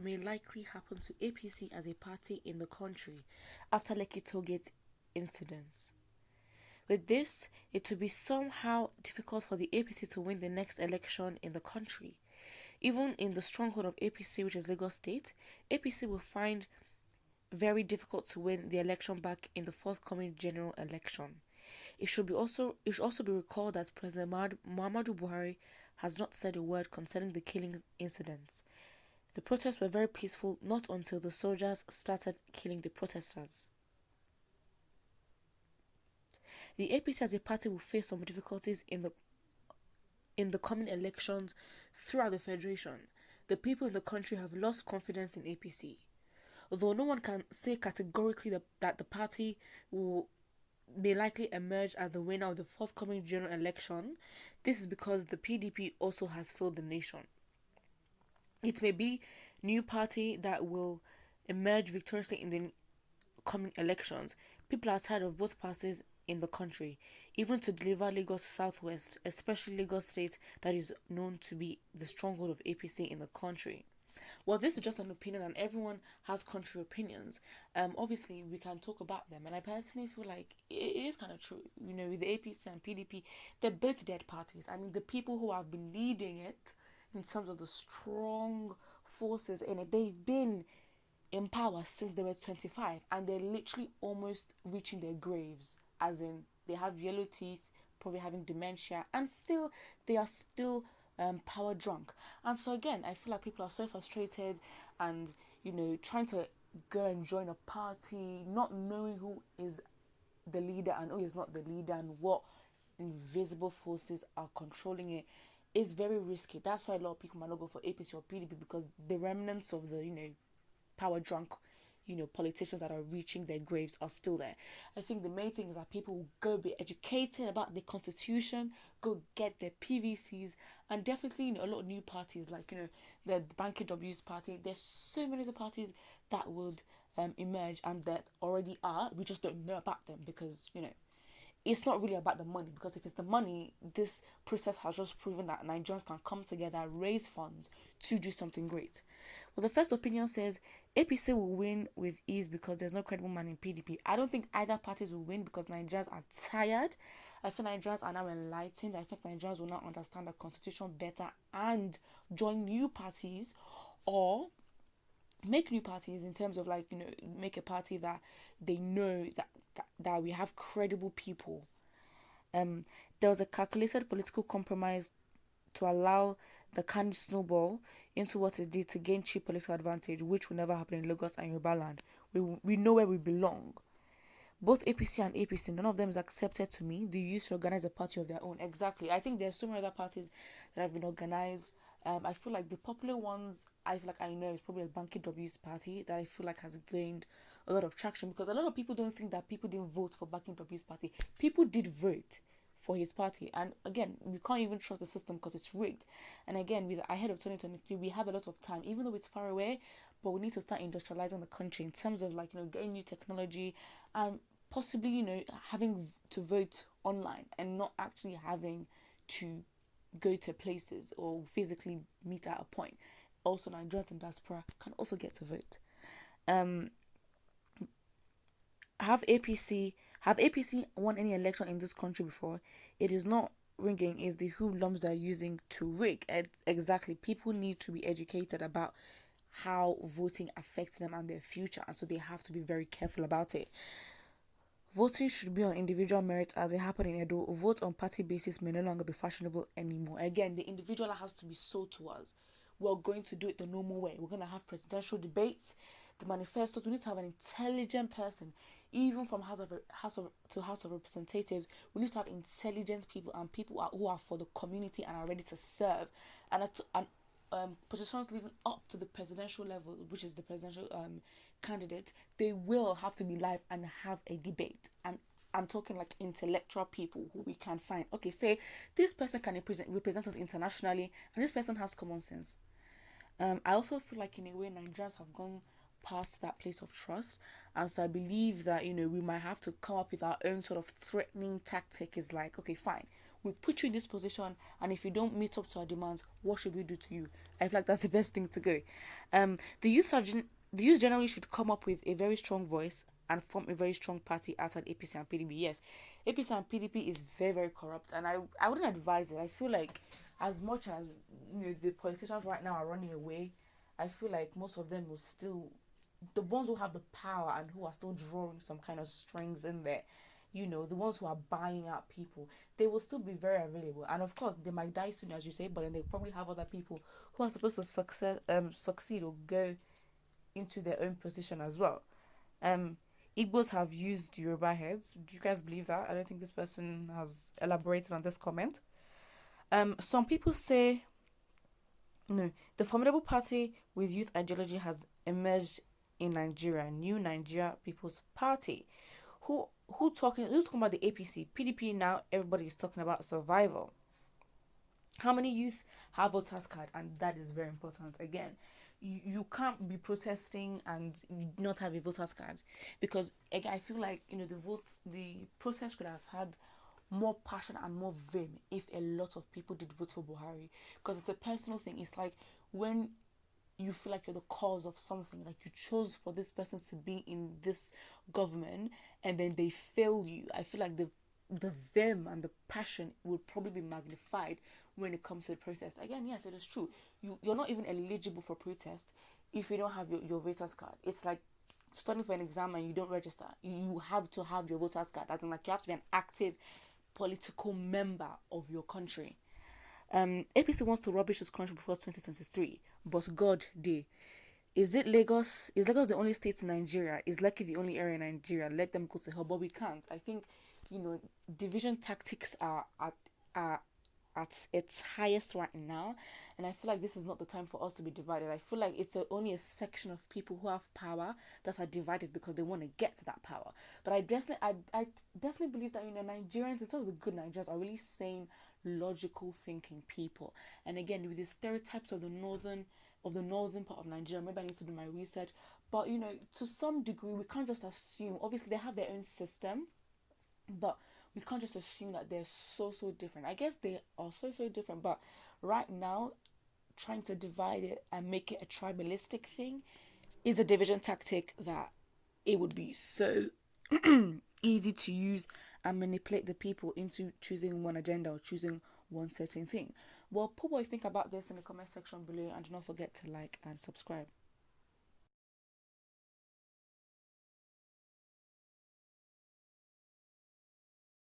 may likely happen to APC as a party in the country after Lekki Tollgate incidents. With this, it will be somehow difficult for the APC to win the next election in the country. Even in the stronghold of APC, which is Lagos State, APC will find very difficult to win the election back in the forthcoming general election. It should also be recalled that President Muhammadu Buhari has not said a word concerning the killing incidents. The protests were very peaceful not until the soldiers started killing the protesters. The APC as a party will face some difficulties in the coming elections throughout the federation. The people in the country have lost confidence in APC. Although no one can say categorically that the party may likely emerge as the winner of the forthcoming general election, this is because the PDP also has failed the nation. It may be new party that will emerge victoriously in the coming elections. People are tired of both parties in the country, even to deliver Lagos Southwest, especially Lagos State, that is known to be the stronghold of APC in the country. Well, this is just an opinion, and everyone has country opinions. Obviously, we can talk about them, and I personally feel like it is kind of true. You know, with the APC and PDP, they're both dead parties. I mean, the people who have been leading it in terms of the strong forces in it, they've been in power since they were 25, and they're literally almost reaching their graves, as in they have yellow teeth, probably having dementia, and they are still power drunk. And so again, I feel like people are so frustrated and, you know, trying to go and join a party, not knowing who is the leader and who is not the leader, and what invisible forces are controlling it is very risky. That's why a lot of people might not go for APC or PDP, because the remnants of the, you know, power drunk, you know, politicians that are reaching their graves are still there. I think the main thing is that people will go be educated about the constitution, go get their PVCs, and definitely, you know, a lot of new parties like, you know, the Banky W's party. There's so many other parties that would emerge and that already are. We just don't know about them because, you know, it's not really about the money, because if it's the money, this process has just proven that Nigerians can come together, raise funds to do something great. Well, the first opinion says APC will win with ease because there's no credible man in PDP. I don't think either parties will win because Nigerians are tired. I think Nigerians are now enlightened. I think Nigerians will now understand the constitution better and join new parties, or make new parties in terms of, like, you know, make a party that they know that we have credible people. There was a calculated political compromise to allow the can snowball into what it did to gain cheap political advantage, which will never happen in Lagos and Yoruba land. We know where we belong. Both APC and APC, none of them is accepted to me. The youth should organize a party of their own. Exactly. I think there's so many other parties that have been organized. I feel like the popular ones, I feel like I know, is probably a Banky W's party that I feel like has gained a lot of traction, because a lot of people don't think that people didn't vote for Banky W's party. People did vote for his party, and again, we can't even trust the system because it's rigged. And again, with ahead of 2023, we have a lot of time, even though it's far away, but we need to start industrializing the country in terms of, like, you know, getting new technology and possibly, you know, having to vote online and not actually having to go to places or physically meet at a point. Also, Nigerians in diaspora can also get to vote. Have APC won any election in this country before? It is not rigging, it's the hoodlums they're using to rig. Exactly. People need to be educated about how voting affects them and their future, and so they have to be very careful about it. Voting should be on individual merit, as it happened in Edo. Vote on party basis may no longer be fashionable anymore. Again, the individual has to be sold to us. We're going to do it the normal way. We're going to have presidential debates, the manifestos. We need to have an intelligent person, even from House of Representatives. We need to have intelligent people and people who are for the community and are ready to serve. And positions leading up to the presidential level, which is the presidential candidate, they will have to be live and have a debate. And I'm talking like intellectual people who we can find. Okay, say this person can represent us internationally, and this person has common sense. I also feel like in a way Nigerians have gone past that place of trust. And so I believe that, we might have to come up with our own sort of threatening tactic. Is like, okay, fine, we put you in this position, and if you don't meet up to our demands, what should we do to you? I feel like that's the best thing to go. The youth generally should come up with a very strong voice and form a very strong party outside APC and PDP. Yes, APC and PDP is very, very corrupt, and I wouldn't advise it. I feel like as much as the politicians right now are running away, I feel like most of them will still, the ones who have the power and who are still drawing some kind of strings in there, the ones who are buying out people, they will still be very available. And of course, they might die soon, as you say, but then they probably have other people who are supposed to succeed or go into their own position as well. Igbos have used Yoruba heads. Do you guys believe that? I don't think this person has elaborated on this comment. Some people say, no, the formidable party with youth ideology has emerged in Nigeria, New Nigeria People's Party. Who's talking about the APC? PDP now, everybody is talking about survival. How many youths have voters card? And that is very important. Again, you can't be protesting and not have a voters card, because again, I feel like the protest could have had more passion and more vim if a lot of people did vote for Buhari, because it's a personal thing. It's like when you feel like you're the cause of something, like you chose for this person to be in this government and then they fail you. I feel like the vim and the passion would probably be magnified when it comes to the protest. Again, yes, it is true. You're not even eligible for protest if you don't have your voters card. It's like studying for an exam and you don't register. You have to have your voters card. That's like you have to be an active political member of your country. APC wants to rubbish this country before 2023, but God day. Is Lagos the only state in Nigeria? Is Lekki the only area in Nigeria? Let them go to hell, but we can't. I think division tactics are at its highest right now, and I feel like this is not the time for us to be divided. I feel like it's only a section of people who have power that are divided because they want to get to that power. But I definitely believe that Nigerians, in terms of the good Nigerians, are really sane, logical thinking people. And again, with the stereotypes of the northern part of Nigeria, maybe I need to do my research, but to some degree we can't just assume. Obviously they have their own system, but we can't just assume that they're so different. I guess they are so different, but right now trying to divide it and make it a tribalistic thing is a division tactic that it would be so easy to use and manipulate the people into choosing one agenda or choosing one certain thing. Well, put what you think about this in the comment section below, and do not forget to like and subscribe.